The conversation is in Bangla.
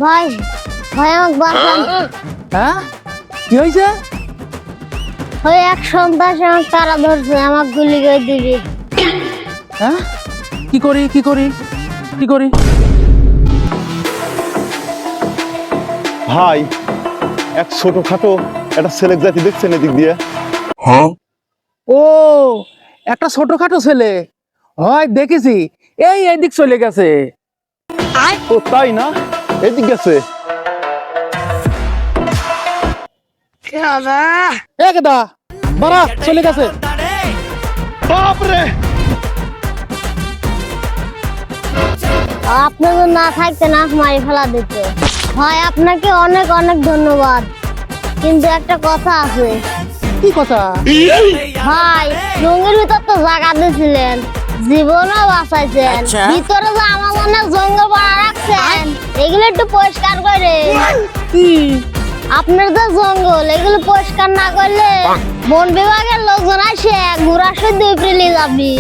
ভাই ভাই আমাকে বাঁচান। হ্যাঁ কি হয়েছে? ওই এক সন্ত্রাসী আমাকে তারা ধরছে, আমাকে গুলি করে দিবি। হ্যাঁ কি করি কি করি কি করি? ভাই এক ছোটখাটো একটা ছেলে জাতি দেখছেন এদিক দিয়ে? ও একটা ছোটখাটো ছেলে, হয় দেখেছি, এইদিক চলে গেছে। ও তাই না, এদিক গেছে। কেদা বাড়া চলে গেছে। বাপরে আপনি যদি না থাকতেন আখ মারি ফেলা দিত। ভাই আপনাকে অনেক অনেক ধন্যবাদ, কিন্তু একটা কথা আছে। কি কথা? ভাই জঙ্গলের ভিতর তো জায়গা দিয়েছিলেন, জীবনও বাঁচাইছেন, ভিতরে যে আমার মনে জঙ্গল পাড়া রাখছেন, এগুলো একটু পরিষ্কার করে। কি আপনার যে জঙ্গল, এগুলো পরিষ্কার না করলে বন বিভাগের লোকজন আসে ঘোরা শুদ্ধ উপরে নিয়ে যাবি।